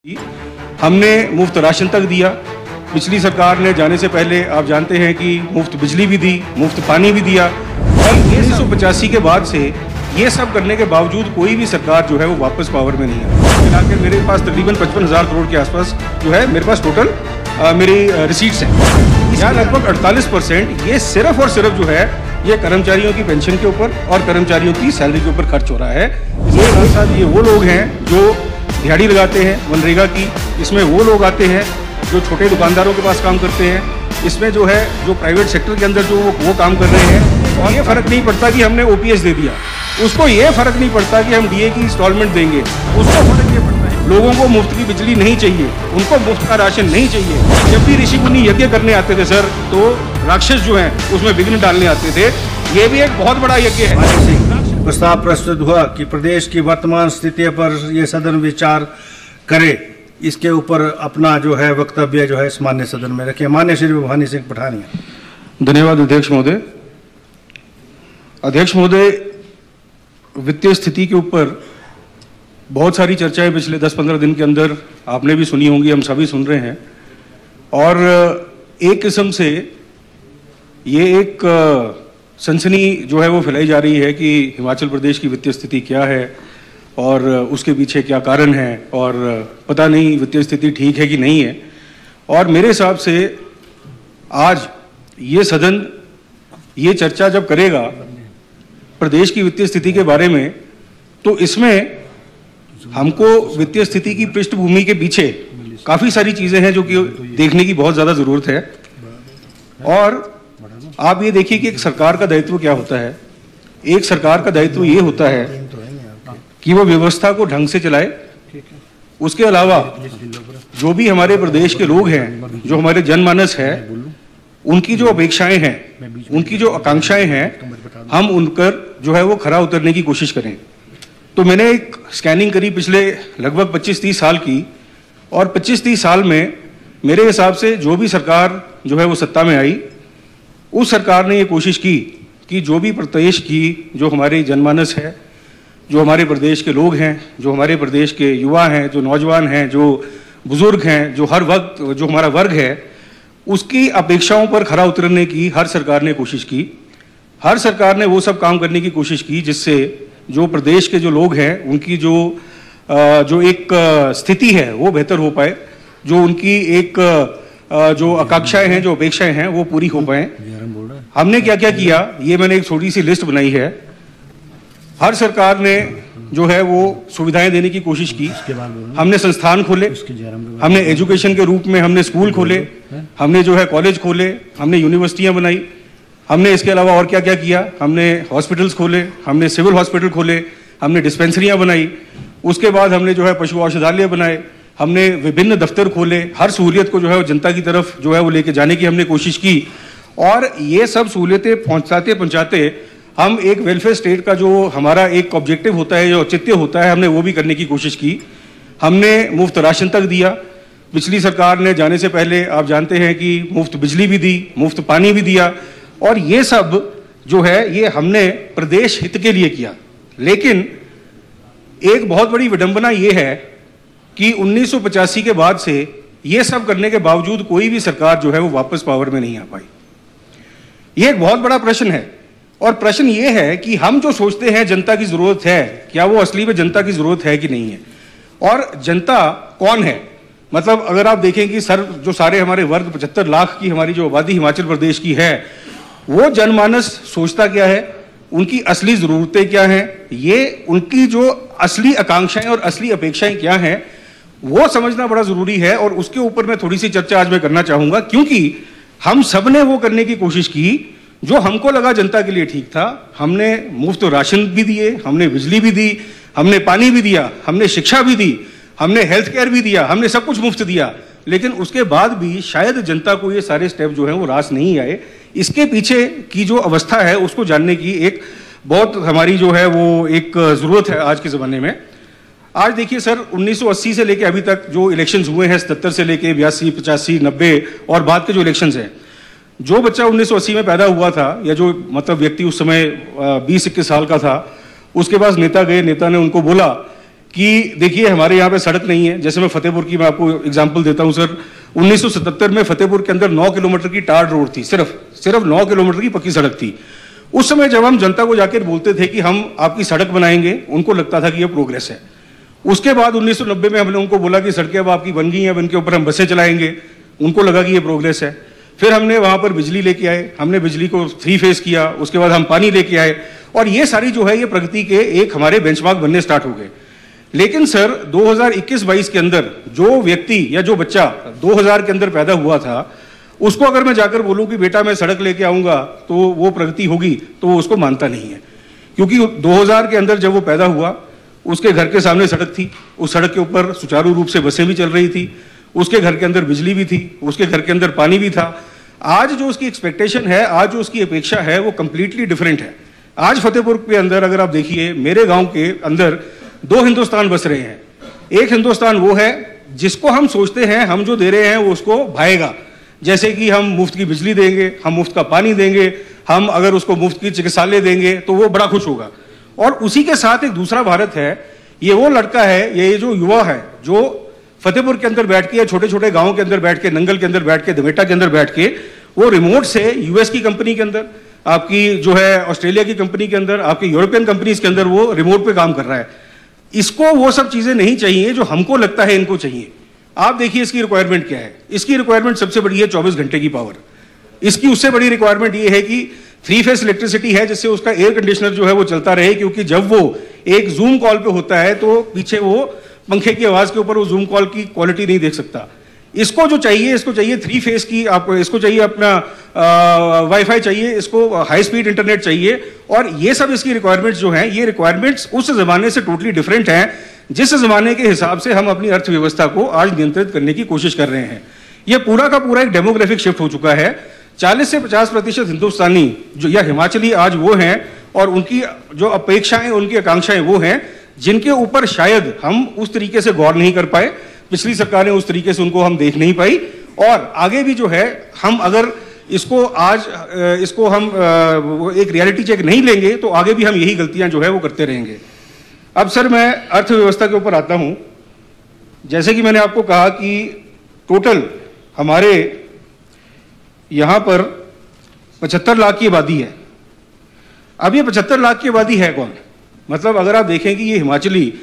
हमने मुफ्त राशन तक दिया। पिछली सरकार ने जाने से पहले आप जानते हैं कि मुफ्त बिजली भी दी, मुफ्त पानी भी दिया। और 1985 के बाद से ये सब करने के बावजूद कोई भी सरकार जो है वो वापस पावर में नहीं आई। मिला के मेरे पास तकरीबन 55,000 करोड़ के आसपास जो है मेरे पास टोटल मेरी रिसीट्स हैं। यहाँ लगभग 48% ये सिर्फ और सिर्फ जो है ये कर्मचारियों की पेंशन के ऊपर और कर्मचारियों की सैलरी के ऊपर खर्च हो रहा है। ये वो लोग हैं जो दिहाड़ी लगाते हैं मनरेगा की, इसमें वो लोग आते हैं जो छोटे दुकानदारों के पास काम करते हैं, इसमें जो है जो प्राइवेट सेक्टर के अंदर जो वो काम कर रहे हैं। और ये फर्क नहीं पड़ता कि हमने ओपीएस दे दिया, उसको ये फर्क नहीं पड़ता कि हम डीए की इंस्टॉलमेंट देंगे, उसको फर्क ये पड़ता है लोगों को मुफ्त की बिजली नहीं चाहिए, उनको मुफ्त का राशन नहीं चाहिए। जब भी ऋषि मुनि यज्ञ करने आते थे सर, तो राक्षस जो हैं उसमें विघ्न डालने आते थे। ये भी एक बहुत बड़ा यज्ञ है। प्रस्ताव प्रस्तुत हुआ कि प्रदेश की वर्तमान स्थिति पर ये सदन विचार करे, इसके ऊपर अपना जो है वक्तव्य जो है इस मान्य सदन में रखे। मान्य श्री भवानी सिंह पठानिया। धन्यवाद अध्यक्ष महोदय। अध्यक्ष महोदय, वित्तीय स्थिति के ऊपर बहुत सारी चर्चाएं पिछले 10-15 दिन के अंदर आपने भी सुनी होंगी, हम सभी सुन रहे हैं। और एक किस्म से ये एक सनसनी जो है वो फैलाई जा रही है कि हिमाचल प्रदेश की वित्तीय स्थिति क्या है और उसके पीछे क्या कारण है, और पता नहीं वित्तीय स्थिति ठीक है कि नहीं है। और मेरे हिसाब से आज ये सदन ये चर्चा जब करेगा प्रदेश की वित्तीय स्थिति के बारे में, तो इसमें हमको वित्तीय स्थिति की पृष्ठभूमि के पीछे काफ़ी सारी चीज़ें हैं जो कि देखने की बहुत ज़्यादा ज़रूरत है। और आप ये देखिए कि एक सरकार का दायित्व क्या होता है। एक सरकार का दायित्व ये होता है कि वो व्यवस्था को ढंग से चलाए। उसके अलावा जो भी हमारे प्रदेश के लोग हैं, जो हमारे जनमानस है, उनकी जो अपेक्षाएं हैं, उनकी जो आकांक्षाएं हैं, हम उनकर जो है वो खरा उतरने की कोशिश करें। तो मैंने एक स्कैनिंग करी पिछले लगभग 25-30 साल की, और 25-30 साल में मेरे हिसाब से जो भी सरकार जो है वो सत्ता में आई, उस सरकार ने ये कोशिश की कि जो भी प्रदेश की जो हमारी जनमानस है, जो हमारे प्रदेश के लोग हैं, जो हमारे प्रदेश के युवा हैं, जो नौजवान हैं, जो बुजुर्ग हैं, जो हर वक्त जो हमारा वर्ग है, उसकी अपेक्षाओं पर खरा उतरने की हर सरकार ने कोशिश की। हर सरकार ने वो सब काम करने की कोशिश की जिससे जो प्रदेश के जो लोग हैं उनकी जो एक स्थिति है वो बेहतर हो पाए, जो उनकी एक जो आकांक्षाएं हैं, जो अपेक्षाएं हैं, वो पूरी हो पाए। हमने क्या क्या किया, ये मैंने एक छोटी सी लिस्ट बनाई है। हर सरकार ने जो है वो सुविधाएं देने की कोशिश की। हमने संस्थान खोले, हमने एजुकेशन के रूप में हमने स्कूल खोले, हमने जो है कॉलेज खोले, हमने यूनिवर्सिटियां बनाई। हमने इसके अलावा और क्या क्या किया, हमने हॉस्पिटल्स खोले, हमने सिविल हॉस्पिटल खोले, हमने डिस्पेंसरियां बनाई। उसके बाद हमने जो है पशु औषधालय बनाए, हमने विभिन्न दफ्तर खोले। हर सहूलियत को जो है वो जनता की तरफ जो है वो लेके जाने की हमने कोशिश की। और ये सब सहूलियतें पहुंचाते हम एक वेलफेयर स्टेट का जो हमारा एक ऑब्जेक्टिव होता है, जो औचित्य होता है, हमने वो भी करने की कोशिश की। हमने मुफ्त राशन तक दिया। पिछली सरकार ने जाने से पहले आप जानते हैं कि मुफ्त बिजली भी दी, मुफ्त पानी भी दिया। और ये सब जो है ये हमने प्रदेश हित के लिए किया। लेकिन एक बहुत बड़ी विडंबना ये है कि 1985 के बाद से ये सब करने के बावजूद कोई भी सरकार जो है वो वापस पावर में नहीं आ पाई। ये एक बहुत बड़ा प्रश्न है। और प्रश्न ये है कि हम जो सोचते हैं जनता की जरूरत है, क्या वो असली में जनता की जरूरत है कि नहीं है। और जनता कौन है, मतलब अगर आप देखें कि सर जो सारे हमारे वर्ग 75 लाख की हमारी जो आबादी हिमाचल प्रदेश की है, वो जनमानस सोचता क्या है, उनकी असली जरूरतें क्या हैं, ये उनकी जो असली आकांक्षाएं और असली अपेक्षाएं क्या हैं, वो समझना बड़ा जरूरी है। और उसके ऊपर मैं थोड़ी सी चर्चा आज मैं करना चाहूंगा, क्योंकि हम सब ने वो करने की कोशिश की जो हमको लगा जनता के लिए ठीक था। हमने मुफ्त राशन भी दिए, हमने बिजली भी दी, हमने पानी भी दिया, हमने शिक्षा भी दी, हमने हेल्थ केयर भी दिया, हमने सब कुछ मुफ्त दिया। लेकिन उसके बाद भी शायद जनता को ये सारे स्टेप जो हैं वो रास नहीं आए। इसके पीछे की जो अवस्था है उसको जानने की एक बहुत हमारी जो है वो एक ज़रूरत है आज के ज़माने में। आज देखिए सर, 1980 से लेके अभी तक जो इलेक्शंस हुए हैं, 77 से लेके 82, 85, 90 और बाद के जो इलेक्शंस हैं, जो बच्चा 1980 में पैदा हुआ था या जो मतलब व्यक्ति उस समय 20-21 साल का था, उसके पास नेता गए, नेता ने उनको बोला कि देखिए हमारे यहाँ पे सड़क नहीं है। जैसे मैं फतेहपुर की मैं आपको एग्जांपल देता हूँ सर, 1977 में फतेहपुर के अंदर 9 किलोमीटर की टार रोड थी, सिर्फ 9 किलोमीटर की पक्की सड़क थी। उस समय जब हम जनता को जाकर बोलते थे कि हम आपकी सड़क बनाएंगे, उनको लगता था कि यह प्रोग्रेस है। उसके बाद 1990 में हमने उनको बोला कि सड़कें अब आपकी बन गई हैं, अब इनके ऊपर हम बसें चलाएंगे, उनको लगा कि ये प्रोग्रेस है। फिर हमने वहां पर बिजली लेके आए, हमने बिजली को 3 फेज किया, उसके बाद हम पानी लेके आए, और ये सारी जो है ये प्रगति के एक हमारे बेंचमार्क बनने स्टार्ट हो गए। लेकिन सर 2021-22 के अंदर जो व्यक्ति या जो बच्चा 2000 के अंदर पैदा हुआ था, उसको अगर मैं जाकर बोलूं कि बेटा मैं सड़क लेके आऊंगा तो वो प्रगति होगी, तो वो उसको मानता नहीं है। क्योंकि 2000 के अंदर जब वो पैदा हुआ, उसके घर के सामने सड़क थी, उस सड़क के ऊपर सुचारू रूप से बसें भी चल रही थी, उसके घर के अंदर बिजली भी थी, उसके घर के अंदर पानी भी था। आज जो उसकी एक्सपेक्टेशन है, आज जो उसकी अपेक्षा है, वो कंप्लीटली डिफरेंट है। आज फतेहपुर के अंदर अगर आप देखिए, मेरे गांव के अंदर 2 हिंदुस्तान बस रहे हैं। एक हिंदुस्तान वो है जिसको हम सोचते हैं हम जो दे रहे हैं वो उसको भाएगा, जैसे कि हम मुफ्त की बिजली देंगे, हम मुफ्त का पानी देंगे, हम अगर उसको मुफ्त की चिकित्सालय देंगे तो वो बड़ा खुश होगा। और उसी के साथ एक दूसरा भारत है, ये वो लड़का है, ये जो युवा है जो फतेहपुर के अंदर बैठ के या छोटे छोटे गांवों के अंदर बैठ के, नंगल के अंदर बैठ के, दमेटा के अंदर बैठ के, वो रिमोट से यूएस की कंपनी के अंदर, आपकी जो है ऑस्ट्रेलिया की कंपनी के अंदर, आपकी यूरोपियन कंपनीज के अंदर वो रिमोट पे काम कर रहा है। इसको वो सब चीजें नहीं चाहिए जो हमको लगता है इनको चाहिए। आप देखिए इसकी रिक्वायरमेंट क्या है। इसकी रिक्वायरमेंट सबसे बड़ी है 24 घंटे की पावर। इसकी उससे बड़ी रिक्वायरमेंट ये है कि 3 फेज इलेक्ट्रिसिटी है, जिससे उसका एयर कंडीशनर जो है वो चलता रहे, क्योंकि जब वो एक जूम कॉल पे होता है तो पीछे वो पंखे की आवाज के ऊपर वो जूम कॉल की क्वालिटी नहीं देख सकता। इसको जो चाहिए, इसको चाहिए 3 फेज की, आपको इसको चाहिए अपना वाईफाई चाहिए, इसको हाई स्पीड इंटरनेट चाहिए। और ये सब इसकी रिक्वायरमेंट्स जो हैं, ये रिक्वायरमेंट्स उस जमाने से टोटली डिफरेंट हैं जिस जमाने के हिसाब से हम अपनी अर्थव्यवस्था को आज नियंत्रित करने की कोशिश कर रहे हैं। ये पूरा का पूरा एक डेमोग्राफिक शिफ्ट हो चुका है। 40 से 50% हिंदुस्तानी जो या हिमाचली आज वो हैं, और उनकी जो अपेक्षाएं, उनकी आकांक्षाएं वो हैं जिनके ऊपर शायद हम उस तरीके से गौर नहीं कर पाए। पिछली सरकारें उस तरीके से उनको हम देख नहीं पाई, और आगे भी जो है हम अगर इसको आज इसको हम एक रियलिटी चेक नहीं लेंगे तो आगे भी हम यही गलतियां जो है वो करते रहेंगे। अब सर मैं अर्थव्यवस्था के ऊपर आता हूं। जैसे कि मैंने आपको कहा कि टोटल हमारे यहां पर 75 लाख की आबादी है। अब ये 75 लाख की आबादी है कौन? मतलब अगर आप देखें कि ये हिमाचली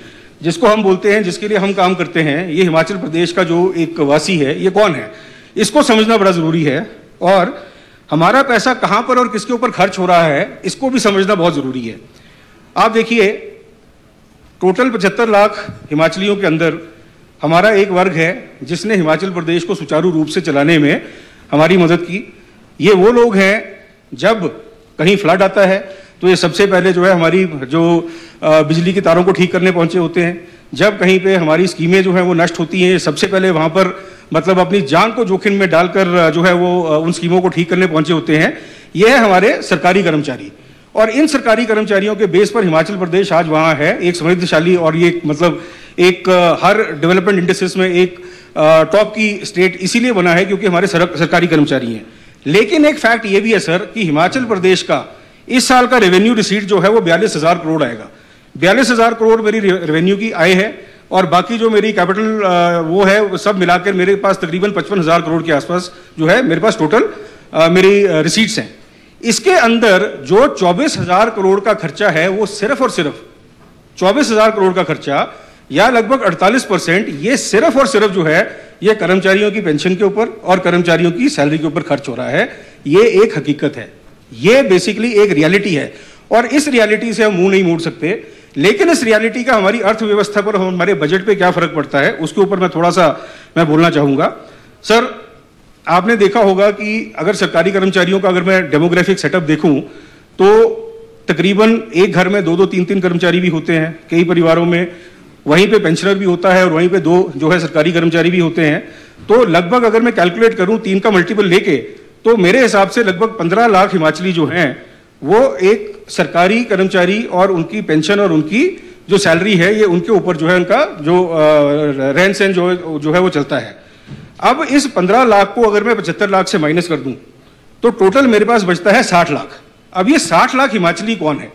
जिसको हम बोलते हैं, जिसके लिए हम काम करते हैं, ये हिमाचल प्रदेश का जो एक वासी है, ये कौन है, इसको समझना बड़ा जरूरी है। और हमारा पैसा कहां पर और किसके ऊपर खर्च हो रहा है, इसको भी समझना बहुत जरूरी है। आप देखिए टोटल 75 लाख हिमाचलियों के अंदर हमारा एक वर्ग है जिसने हिमाचल प्रदेश को सुचारू रूप से चलाने में हमारी मदद की। ये वो लोग हैं, जब कहीं फ्लड आता है तो ये सबसे पहले जो है हमारी जो बिजली की तारों को ठीक करने पहुंचे होते हैं। जब कहीं पे हमारी स्कीमें जो है वो नष्ट होती हैं, सबसे पहले वहां पर मतलब अपनी जान को जोखिम में डालकर जो है वो उन स्कीमों को ठीक करने पहुंचे होते हैं। ये है हमारे सरकारी कर्मचारी, और इन सरकारी कर्मचारियों के बेस पर हिमाचल प्रदेश आज वहां है एक समृद्धशाली, और ये मतलब एक हर डेवलपमेंट इंडस्ट्रीज में एक टॉप की स्टेट इसीलिए बना है क्योंकि हमारे सरकारी कर्मचारी हैं। लेकिन एक फैक्ट ये भी है सर कि हिमाचल प्रदेश का इस साल का रेवेन्यू रिसीट जो है वो 42,000 करोड़ आएगा। 42,000 करोड़ मेरी रेवेन्यू की आय है, और बाकी जो मेरी कैपिटल वो है वो सब मिलाकर मेरे पास तकरीबन 55,000 करोड़ के आसपास जो है मेरे पास टोटल मेरी रिसीट्स हैं। इसके अंदर जो 24,000 करोड़ का खर्चा है वो सिर्फ और सिर्फ 24,000 करोड़ का खर्चा या लगभग 48% ये सिर्फ और सिर्फ जो है ये कर्मचारियों की पेंशन के ऊपर और कर्मचारियों की सैलरी के ऊपर खर्च हो रहा है। ये एक हकीकत है, ये बेसिकली एक रियलिटी है, और इस रियलिटी से हम मुंह नहीं मोड़ सकते। लेकिन इस रियलिटी का हमारी अर्थव्यवस्था पर, हमारे बजट पे क्या फर्क पड़ता है उसके ऊपर मैं थोड़ा सा मैं बोलना चाहूंगा। सर आपने देखा होगा कि अगर सरकारी कर्मचारियों का अगर मैं डेमोग्राफिक सेटअप देखूं तो तकरीबन एक घर में 2-2, 3-3 कर्मचारी भी होते हैं कई परिवारों में, वहीं पे पेंशनर भी होता है और वहीं पे 2 जो है सरकारी कर्मचारी भी होते हैं। तो लगभग अगर मैं कैलकुलेट करूं 3 का मल्टीपल लेके, तो मेरे हिसाब से लगभग 15 लाख हिमाचली जो हैं वो एक सरकारी कर्मचारी और उनकी पेंशन और उनकी जो सैलरी है ये उनके ऊपर जो है उनका जो रहन सहन जो है वो चलता है। अब इस 15 लाख को अगर मैं 75 लाख से माइनस कर दूं तो टोटल मेरे पास बचता है 60 लाख। अब ये 60 लाख हिमाचली कौन है?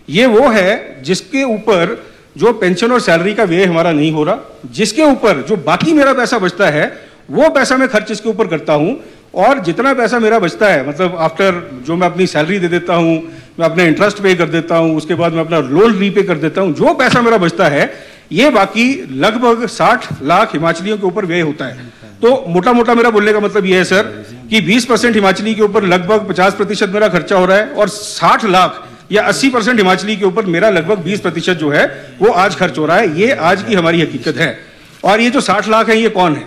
ये वो है जिसके ऊपर जो पेंशन और सैलरी का व्यय हमारा नहीं हो रहा, जिसके ऊपर जो बाकी मेरा पैसा बचता है वो पैसा मैं खर्च इसके ऊपर करता हूं, और जितना पैसा मेरा बचता है मतलब आफ्टर जो मैं अपनी सैलरी दे देता हूं, मैं अपने इंटरेस्ट पे कर देता हूं, उसके बाद मैं अपना लोन रीपे कर देता हूं, जो पैसा मेरा बचता है ये बाकी लगभग 60 लाख हिमाचलियों के ऊपर व्यय होता है। तो मोटा मोटा मेरा बोलने का मतलब ये है सर कि 20% हिमाचली के ऊपर लगभग 50% मेरा खर्चा हो रहा है, और 60 लाख या 80% हिमाचली के ऊपर मेरा लगभग 20% जो है वो आज खर्च हो रहा है। ये आज की हमारी हकीकत है। और ये जो 60 लाख है ये कौन है?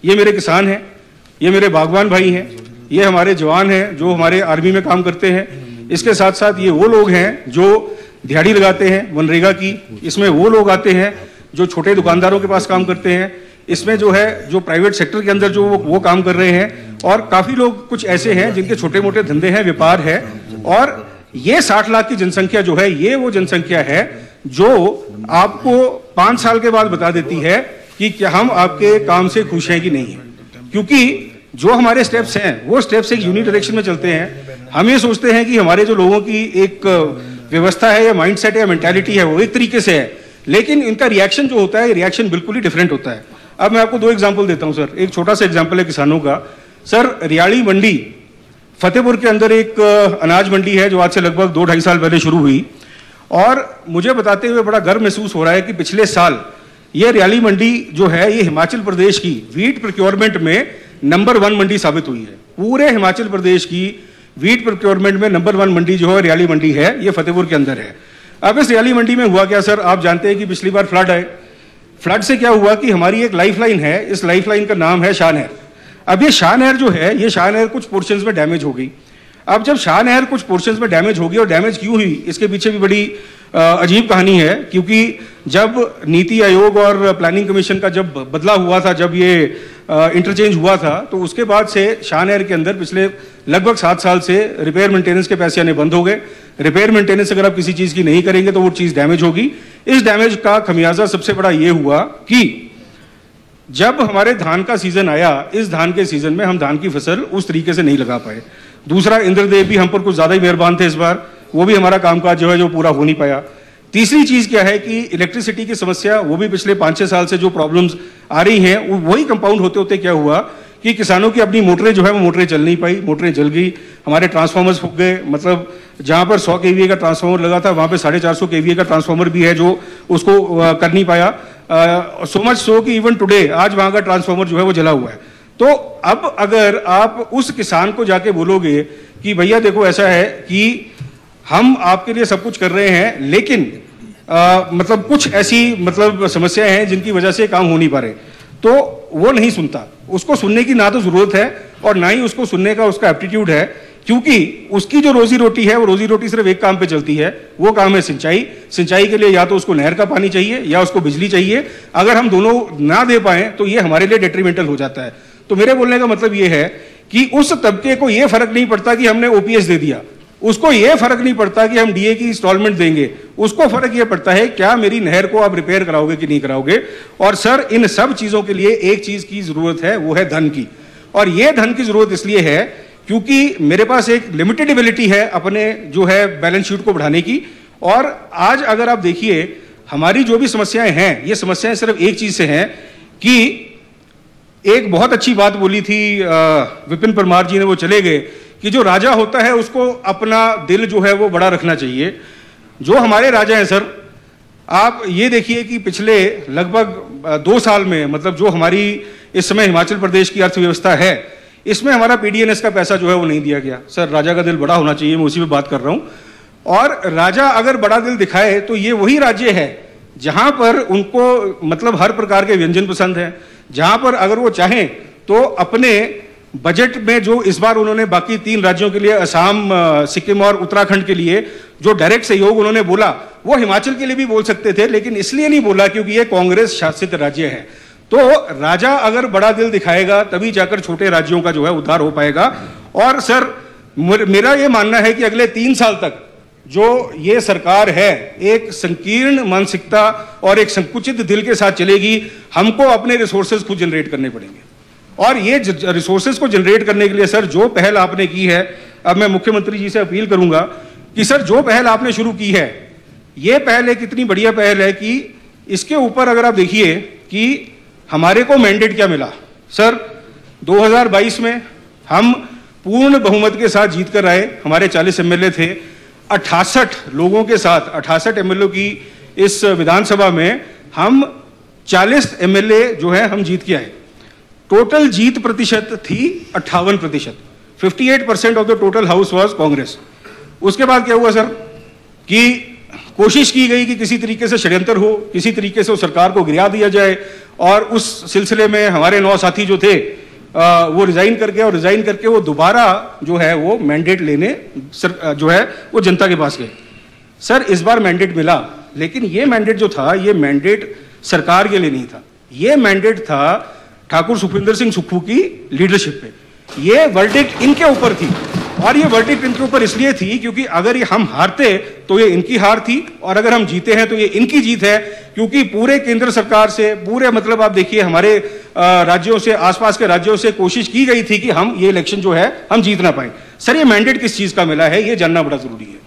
ये मेरे किसान हैं, ये मेरे बागवान भाई हैं, ये हमारे जवान हैं जो हमारे आर्मी में काम करते हैं, इसके साथ साथ ये वो लोग हैं जो दिहाड़ी लगाते हैं मनरेगा की, इसमें वो लोग आते हैं जो छोटे दुकानदारों के पास काम करते हैं, इसमें जो है जो प्राइवेट सेक्टर के अंदर जो वो काम कर रहे हैं, और काफी लोग कुछ ऐसे हैं जिनके छोटे मोटे धंधे हैं, व्यापार है। और ये 60 लाख की जनसंख्या जो है ये वो जनसंख्या है जो आपको 5 साल के बाद बता देती है कि क्या हम आपके काम से खुश हैं कि नहीं है। क्योंकि जो हमारे स्टेप्स हैं वो स्टेप्स एक यूनिक डायरेक्शन में चलते हैं। हम ये सोचते हैं कि हमारे जो लोगों की एक व्यवस्था है या माइंडसेट है या मेंटालिटी है वो एक तरीके से है, लेकिन इनका रिएक्शन जो होता है रिएक्शन बिल्कुल ही डिफरेंट होता है। अब मैं आपको 2 एग्जांपल देता हूं सर। एक छोटा सा एग्जांपल है किसानों का। सर रियाड़ी मंडी फतेहपुर के अंदर एक अनाज मंडी है जो आज से लगभग 2-2.5 साल पहले शुरू हुई, और मुझे बताते हुए बड़ा गर्व महसूस हो रहा है कि पिछले साल ये रियाड़ी मंडी जो है ये हिमाचल प्रदेश की वीट प्रोक्योरमेंट में नंबर 1 मंडी साबित हुई है। पूरे हिमाचल प्रदेश की वीट प्रोक्योरमेंट में नंबर 1 मंडी जो है रियाड़ी मंडी है, ये फतेहपुर के अंदर है। अब इस रियाड़ी मंडी में हुआ क्या सर, आप जानते हैं कि पिछली बार फ्लड आए। फ्लड से क्या हुआ कि हमारी एक लाइफलाइन है, इस लाइफलाइन का नाम है शाह नहर। अब ये शाह नहर जो है ये शाह नहर कुछ पोर्शंस में डैमेज हो गई। अब जब शाह नहर कुछ पोर्शंस में डैमेज होगी, और डैमेज क्यों हुई इसके पीछे भी बड़ी अजीब कहानी है, क्योंकि जब नीति आयोग और प्लानिंग कमीशन का जब बदला हुआ था, जब ये इंटरचेंज हुआ था, तो उसके बाद से शाह नहर के अंदर पिछले लगभग 7 साल से रिपेयर मेंटेनेंस के पैसे आने बंद हो गए। रिपेयर मेंटेनेंस अगर आप किसी चीज की नहीं करेंगे तो वो चीज डैमेज होगी। इस डैमेज का खमियाजा सबसे बड़ा ये हुआ कि जब हमारे धान का सीजन आया, इस धान के सीजन में हम धान की फसल उस तरीके से नहीं लगा पाए। दूसरा, इंद्रदेव भी हम पर कुछ ज्यादा ही मेहरबान थे इस बार, वो भी हमारा कामकाज जो है जो पूरा हो नहीं पाया। तीसरी चीज क्या है कि इलेक्ट्रिसिटी की समस्या, वो भी पिछले 5-6 साल से जो प्रॉब्लम्स आ रही हैं वही कंपाउंड होते होते क्या हुआ कि किसानों की अपनी मोटरें जो है वो मोटरें चल नहीं पाई, मोटरें जल गई, हमारे ट्रांसफार्मर्स फूक गए। मतलब जहां पर 100 kVA का ट्रांसफार्मर लगा था वहां पे 450 kVA का ट्रांसफार्मर भी है जो उसको कर नहीं पाया। सो मच सो कि इवन टुडे आज वहां का ट्रांसफार्मर जो है वो जला हुआ है। तो अब अगर आप उस किसान को जाके बोलोगे कि भैया देखो ऐसा है कि हम आपके लिए सब कुछ कर रहे हैं, लेकिन मतलब कुछ ऐसी मतलब समस्याएं हैं जिनकी वजह से काम हो नहीं पा रहे, तो वो नहीं सुनता। उसको सुनने की ना तो जरूरत है और ना ही उसको सुनने का उसका एप्टीट्यूड है, क्योंकि उसकी जो रोजी रोटी है वो रोजी रोटी सिर्फ एक काम पे चलती है, वो काम है सिंचाई। सिंचाई के लिए या तो उसको नहर का पानी चाहिए या उसको बिजली चाहिए। अगर हम दोनों ना दे पाए तो ये हमारे लिए डेट्रीमेंटल हो जाता है। तो मेरे बोलने का मतलब ये है कि उस तबके को ये फर्क नहीं पड़ता कि हमने ओपीएस दे दिया, उसको ये फर्क नहीं पड़ता कि हम डीए की इंस्टॉलमेंट देंगे, उसको फर्क ये पड़ता है क्या मेरी नहर को आप रिपेयर कराओगे कि नहीं कराओगे। और सर इन सब चीजों के लिए एक चीज की जरूरत है, वो है धन की। और ये धन की जरूरत इसलिए है क्योंकि मेरे पास एक लिमिटेड एबिलिटी है अपने जो है बैलेंस शीट को बढ़ाने की। और आज अगर आप देखिए हमारी जो भी समस्याएं हैं, ये समस्याएं सिर्फ एक चीज से हैं कि एक बहुत अच्छी बात बोली थी विपिन परमार जी ने, वो चले गए, कि जो राजा होता है उसको अपना दिल जो है वो बड़ा रखना चाहिए। जो हमारे राजा हैं सर, आप ये देखिए कि पिछले लगभग 2 साल में, मतलब जो हमारी इस समय हिमाचल प्रदेश की अर्थव्यवस्था है, इसमें हमारा पीडीएनएस का पैसा जो है वो नहीं दिया गया। सर राजा का दिल बड़ा होना चाहिए, मैं उसी पे बात कर रहा हूं। और राजा अगर बड़ा दिल दिखाए तो ये वही राज्य है जहां पर उनको मतलब हर प्रकार के व्यंजन पसंद है, जहां पर अगर वो चाहें तो अपने बजट में जो इस बार उन्होंने बाकी 3 राज्यों के लिए, असम, सिक्किम और उत्तराखंड के लिए जो डायरेक्ट सहयोग उन्होंने बोला, वो हिमाचल के लिए भी बोल सकते थे, लेकिन इसलिए नहीं बोला क्योंकि ये कांग्रेस शासित राज्य है। तो राजा अगर बड़ा दिल दिखाएगा तभी जाकर छोटे राज्यों का जो है उद्धार हो पाएगा। और सर मेरा ये मानना है कि अगले 3 साल तक जो ये सरकार है एक संकीर्ण मानसिकता और एक संकुचित दिल के साथ चलेगी। हमको अपने रिसोर्सेज खुद जनरेट करने पड़ेंगे, और ये रिसोर्सेज को जनरेट करने के लिए सर जो पहल आपने की है, अब मैं मुख्यमंत्री जी से अपील करूंगा कि सर जो पहल आपने शुरू की है ये पहल एक इतनी बढ़िया पहल है कि इसके ऊपर अगर आप देखिए कि हमारे को मैंडेट क्या मिला सर। 2022 में हम पूर्ण बहुमत के साथ जीत कर आए, हमारे 40 एमएलए थे, 68 लोगों के साथ 68 एमएलए की इस विधानसभा में हम 40 एमएलए जो है हम जीत के आए। टोटल जीत प्रतिशत थी 58%, 58% of the total house was Congress. उसके बाद क्या हुआ सर कि कोशिश की गई कि किसी तरीके से षड्यंत्र हो, किसी तरीके से उस सरकार को गिरा दिया जाए, और उस सिलसिले में हमारे 9 साथी जो थे वो रिजाइन कर गए, और रिजाइन करके वो दोबारा जो है वो मैंडेट लेने जो है वो जनता के पास गए। सर इस बार मैंडेट मिला, लेकिन ये मैंडेट जो था ये मैंडेट सरकार के लिए नहीं था, ये मैंडेट था ठाकुर सुखविंदर सिंह सुक्खू की लीडरशिप पे। ये वर्डिक्ट इनके ऊपर थी, और ये वर्डिक्ट इनके ऊपर इसलिए थी क्योंकि अगर ये हम हारते तो ये इनकी हार थी, और अगर हम जीते हैं तो ये इनकी जीत है, क्योंकि पूरे केंद्र सरकार से, पूरे मतलब आप देखिए हमारे राज्यों से, आसपास के राज्यों से कोशिश की गई थी कि हम ये इलेक्शन जो है हम जीत ना पाए। सर ये मैंडेट किस चीज का मिला है ये जानना बड़ा जरूरी है।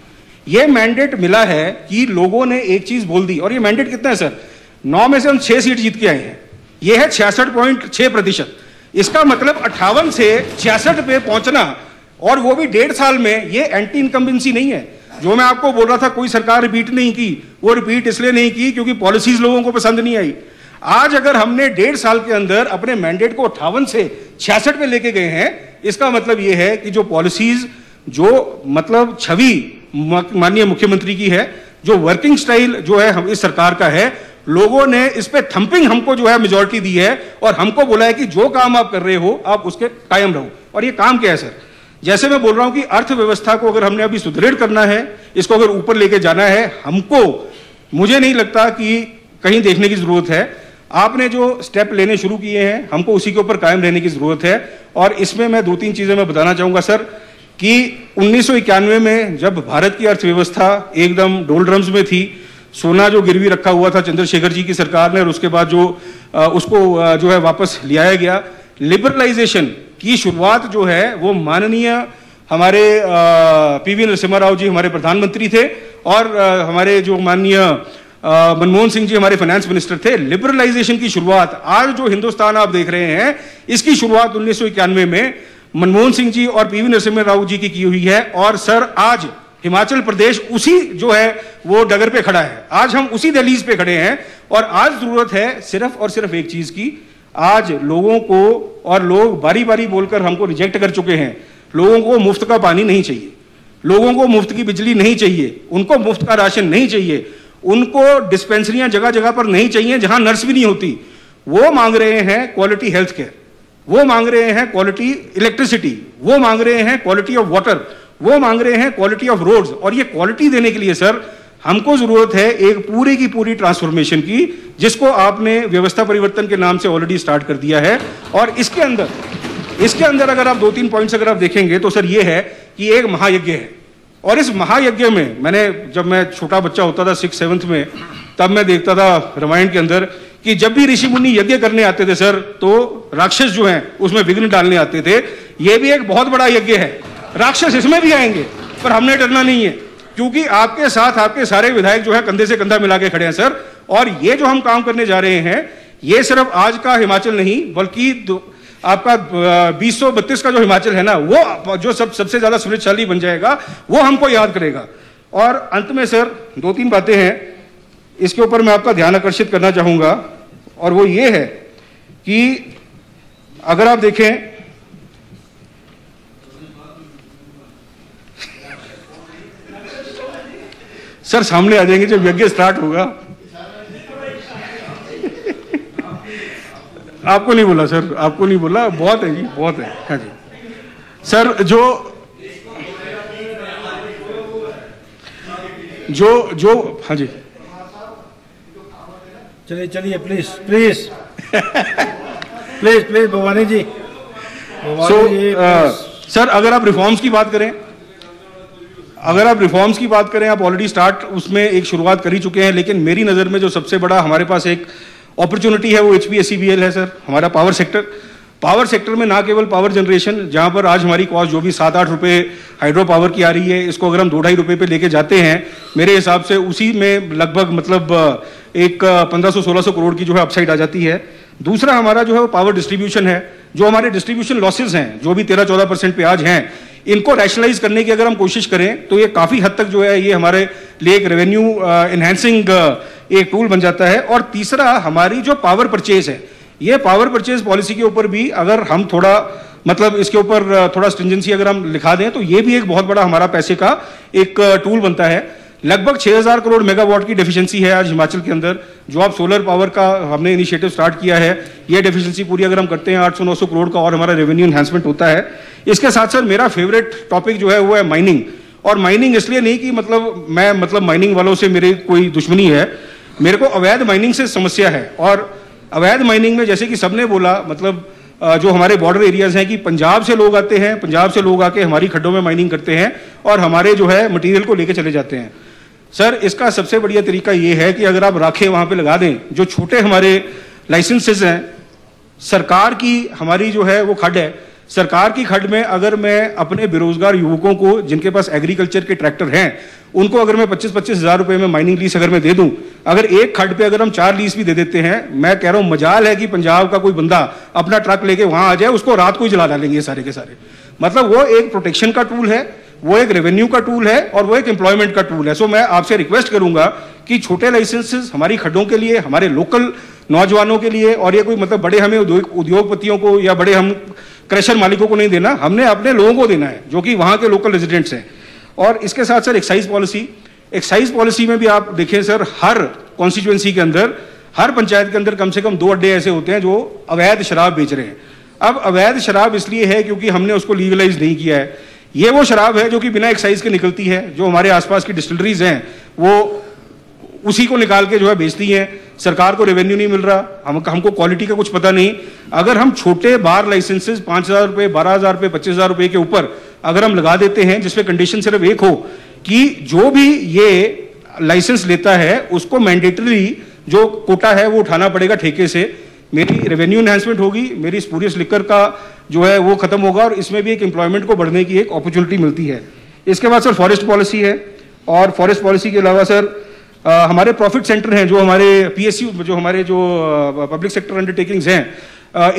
ये मैंडेट मिला है कि लोगों ने एक चीज बोल दी, और ये मैंडेट कितना है सर, 9 में से हम 6 सीट जीत के आए हैं, ये है 66.6%। इसका मतलब 58 से 66 पे पहुंचना, और वो भी 1.5 साल में, ये एंटी इनकम्बेंसी नहीं है। जो मैं आपको बोल रहा था कोई सरकार रिपीट नहीं की, वो रिपीट इसलिए नहीं की क्योंकि पॉलिसीज लोगों को पसंद नहीं आई। आज अगर हमने 1.5 साल के अंदर अपने मैंडेट को 58 से 66 पे लेके गए हैं, इसका मतलब ये है कि जो पॉलिसीज, जो मतलब छवि माननीय मुख्यमंत्री की है, जो वर्किंग स्टाइल जो है हम इस सरकार का है, लोगों ने इस पे थंपिंग हमको जो है मेजॉरिटी दी है, और हमको बोला है कि जो काम आप कर रहे हो आप उसके कायम रहो। और ये काम क्या है सर, जैसे मैं बोल रहा हूं कि अर्थव्यवस्था को अगर हमने अभी सुदृढ़ करना है, इसको अगर ऊपर लेके जाना है, हमको, मुझे नहीं लगता कि कहीं देखने की जरूरत है। आपने जो स्टेप लेने शुरू किए हैं, हमको उसी के ऊपर कायम रहने की जरूरत है। और इसमें मैं 2-3 चीजें मैं बताना चाहूंगा सर कि 1991 में जब भारत की अर्थव्यवस्था एकदम डोलड्रम्स में थी, सोना जो गिरवी रखा हुआ था चंद्रशेखर जी की सरकार ने, और उसके बाद जो उसको जो है वापस लियाया गया, लिबरलाइजेशन की शुरुआत जो है वो माननीय हमारे पीवी नरसिम्हा राव जी हमारे प्रधानमंत्री थे, और हमारे जो माननीय मनमोहन सिंह जी हमारे फाइनेंस मिनिस्टर थे। लिबरलाइजेशन की शुरुआत, आज जो हिंदुस्तान आप देख रहे हैं, इसकी शुरुआत 1991 में मनमोहन सिंह जी और पीवी नरसिम्हा राव जी की हुई है। और सर आज हिमाचल प्रदेश उसी जो है वो डगर पे खड़ा है, आज हम उसी दहलीज पे खड़े हैं। और आज जरूरत है सिर्फ और सिर्फ एक चीज की, आज लोगों को, और लोग बारी बारी बोलकर हमको रिजेक्ट कर चुके हैं, लोगों को मुफ्त का पानी नहीं चाहिए, लोगों को मुफ्त की बिजली नहीं चाहिए, उनको मुफ्त का राशन नहीं चाहिए, उनको डिस्पेंसरियां जगह जगह पर नहीं चाहिए जहां नर्स भी नहीं होती। वो मांग रहे हैं क्वालिटी हेल्थ केयर, वो मांग रहे हैं क्वालिटी इलेक्ट्रिसिटी, वो मांग रहे हैं क्वालिटी ऑफ वाटर, वो मांग रहे हैं क्वालिटी ऑफ रोड्स। और ये क्वालिटी देने के लिए सर हमको जरूरत है एक पूरी की पूरी ट्रांसफॉर्मेशन की, जिसको आपने व्यवस्था परिवर्तन के नाम से ऑलरेडी स्टार्ट कर दिया है। और इसके अंदर अगर आप 2-3 पॉइंट्स अगर आप देखेंगे तो सर ये है कि एक महायज्ञ है, और इस महायज्ञ में जब मैं छोटा बच्चा होता था 6th-7th में, तब मैं देखता था रामायण के अंदर कि जब भी ऋषि मुनि यज्ञ करने आते थे सर, तो राक्षस जो हैं उसमें विघ्न डालने आते थे। ये भी एक बहुत बड़ा यज्ञ है, राक्षस इसमें भी आएंगे, पर हमने डरना नहीं है, क्योंकि आपके साथ आपके सारे विधायक जो है कंधे से कंधा मिला के खड़े हैं सर। और ये जो हम काम करने जा रहे हैं, ये सिर्फ आज का हिमाचल नहीं, बल्कि आपका 2032 का जो हिमाचल है ना, वो जो सबसे ज्यादा समृद्धशाली बन जाएगा, वो हमको याद करेगा। और अंत में सर 2-3 बातें हैं, इसके ऊपर मैं आपका ध्यान आकर्षित करना चाहूंगा, और वो ये है कि अगर आप देखें, सर सामने आ जाएंगे जब यज्ञ स्टार्ट होगा। आपको नहीं बोला सर, आपको नहीं बोला, बहुत है जी, बहुत है। हाँ जी सर, जो हाँ जी, चलिए please please please please Bhavani ji. Sir अगर आप रिफॉर्म्स की बात करें, आप ऑलरेडी स्टार्ट उसमें एक शुरुआत कर ही चुके हैं, लेकिन मेरी नज़र में जो सबसे बड़ा हमारे पास एक अपॉर्चुनिटी है वो HPSCBL है सर, हमारा पावर सेक्टर। पावर सेक्टर में ना केवल पावर जनरेशन, जहां पर आज हमारी कॉस्ट जो भी 7-8 रुपए हाइड्रो पावर की आ रही है, इसको अगर हम 2-2.5 रुपए पे लेके जाते हैं, मेरे हिसाब से उसी में लगभग मतलब एक 1500-1600 करोड़ की जो है अपसाइड आ जाती है। दूसरा हमारा जो है वो पावर डिस्ट्रीब्यूशन है, जो हमारे डिस्ट्रीब्यूशन लॉसेज हैं जो भी 13-14% पे आज हैं, इनको रैशनलाइज करने की अगर हम कोशिश करें तो ये काफी हद तक जो है ये हमारे लिए एक रेवेन्यू एनहांसिंग एक टूल बन जाता है। और तीसरा हमारी जो पावर परचेज है, ये पावर परचेज पॉलिसी के ऊपर भी अगर हम थोड़ा मतलब इसके ऊपर थोड़ा स्ट्रिंजेंसी अगर हम लिखा दें तो ये भी एक बहुत बड़ा हमारा पैसे का एक टूल बनता है। लगभग 6000 करोड़ मेगावाट की डेफिशिएंसी है आज हिमाचल के अंदर, जो आप सोलर पावर का हमने इनिशिएटिव स्टार्ट किया है, ये डेफिशिएंसी पूरी अगर हम करते हैं 800-900 करोड़ का और हमारा रेवेन्यू एनहांसमेंट होता है। इसके साथ साथ मेरा फेवरेट टॉपिक जो है वो है माइनिंग। और माइनिंग इसलिए नहीं कि मतलब मैं माइनिंग वालों से मेरी कोई दुश्मनी है, मेरे को अवैध माइनिंग से समस्या है। और अवैध माइनिंग में जैसे कि सबने बोला मतलब जो हमारे बॉर्डर एरियाज हैं कि पंजाब से लोग आते हैं, पंजाब से लोग आके हमारी खड्डों में माइनिंग करते हैं और हमारे जो है मटेरियल को लेके चले जाते हैं। सर इसका सबसे बढ़िया तरीका ये है कि अगर आप राखें वहां पे लगा दें, जो छोटे हमारे लाइसेंसेस हैं, सरकार की हमारी जो है वो खड्ड है, सरकार की खड्ड में अगर मैं अपने बेरोजगार युवकों को जिनके पास एग्रीकल्चर के ट्रैक्टर हैं, उनको अगर मैं 25-25 हजार रुपए में माइनिंग लीज अगर मैं दे दूं, अगर एक खड्ड पे अगर हम 4 लीज भी दे देते हैं, मैं कह रहा हूं मजाल है कि पंजाब का कोई बंदा अपना ट्रक लेके वहां आ जाए, उसको रात को ही जला डालेंगे सारे के सारे। मतलब वो एक प्रोटेक्शन का टूल है, वो एक रेवेन्यू का टूल है और वो एक एम्प्लॉयमेंट का टूल है। सो मैं आपसे रिक्वेस्ट करूंगा कि छोटे लाइसेंसेस हमारी खड्डों के लिए, हमारे लोकल नौजवानों के लिए, और ये कोई मतलब बड़े हमें उद्योगपतियों को या बड़े हम क्रशर मालिकों को नहीं देना, हमने अपने लोगों को देना है जो कि वहां के लोकल रेजिडेंट्स हैं। और इसके साथ सर एक्साइज पॉलिसी में भी आप देखें सर, हर कॉन्स्टिट्यूएंसी के अंदर, हर पंचायत के अंदर कम से कम 2 अड्डे ऐसे होते हैं जो अवैध शराब बेच रहे हैं। अब अवैध शराब इसलिए है क्योंकि हमने उसको लीगलाइज नहीं किया है। ये वो शराब है जो कि बिना एक्साइज के निकलती है, जो हमारे आसपास की डिस्टिलरीज हैं वो उसी को निकाल के जो है बेचती हैं, सरकार को रेवेन्यू नहीं मिल रहा, हमको क्वालिटी का कुछ पता नहीं। अगर हम छोटे बार लाइसेंसेस 5000 रुपए, 12000 रुपए, 25000 रुपए के ऊपर अगर हम लगा देते हैं, जिसमें कंडीशन सिर्फ एक हो कि जो भी ये लाइसेंस लेता है उसको मैंडेटरी जो कोटा है वो उठाना पड़ेगा ठेके से, मेरी रेवेन्यू एनहांसमेंट होगी, मेरी स्पूरियस लिकर का जो है वो खत्म होगा और इसमें भी एक एम्प्लॉयमेंट को बढ़ने की एक अपॉर्चुनिटी मिलती है। इसके बाद सर फॉरेस्ट पॉलिसी है, और फॉरेस्ट पॉलिसी के अलावा सर हमारे प्रॉफिट सेंटर हैं, जो हमारे PSU, जो हमारे जो पब्लिक सेक्टर अंडरटेकिंग्स हैं,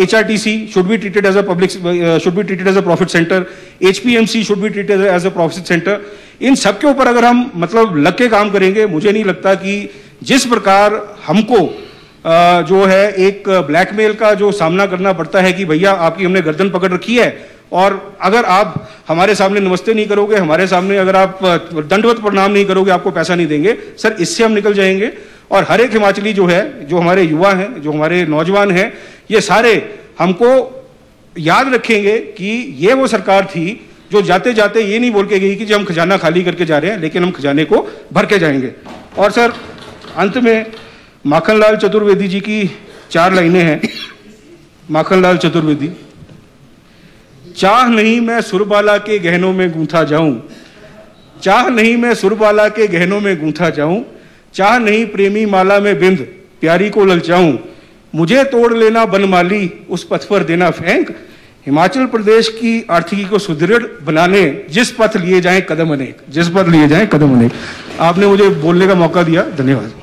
HRTC should be treated as a profit center, HPMC should be treated as a profit center। इन सब के ऊपर अगर हम मतलब लग के काम करेंगे, मुझे नहीं लगता कि जिस प्रकार हमको जो है एक ब्लैकमेल का जो सामना करना पड़ता है कि भैया आपकी हमने गर्दन पकड़ रखी है और अगर आप हमारे सामने नमस्ते नहीं करोगे, हमारे सामने अगर आप दंडवत प्रणाम नहीं करोगे, आपको पैसा नहीं देंगे। सर इससे हम निकल जाएंगे और हर एक हिमाचली जो है, जो हमारे युवा हैं, जो हमारे नौजवान हैं, ये सारे हमको याद रखेंगे कि ये वो सरकार थी जो जाते जाते ये नहीं बोल के गई कि जो हम खजाना खाली करके जा रहे हैं, लेकिन हम खजाने को भर के जाएंगे। और सर अंत में माखनलाल चतुर्वेदी जी की 4 लाइनें हैं। माखनलाल चतुर्वेदी, चाह नहीं मैं सुरबाला के गहनों में गूंथा जाऊं, चाह नहीं मैं सुरबाला के गहनों में गूंथा जाऊं, चाह नहीं प्रेमी माला में बिंद प्यारी को ललचाऊं, मुझे तोड़ लेना बनमाली उस पथ पर देना फेंक, हिमाचल प्रदेश की आर्थिकी को सुदृढ़ बनाने जिस पथ लिए जाएं कदम अनेक, जिस पथ लिए जाएं कदम अनेक। आपने मुझे बोलने का मौका दिया, धन्यवाद।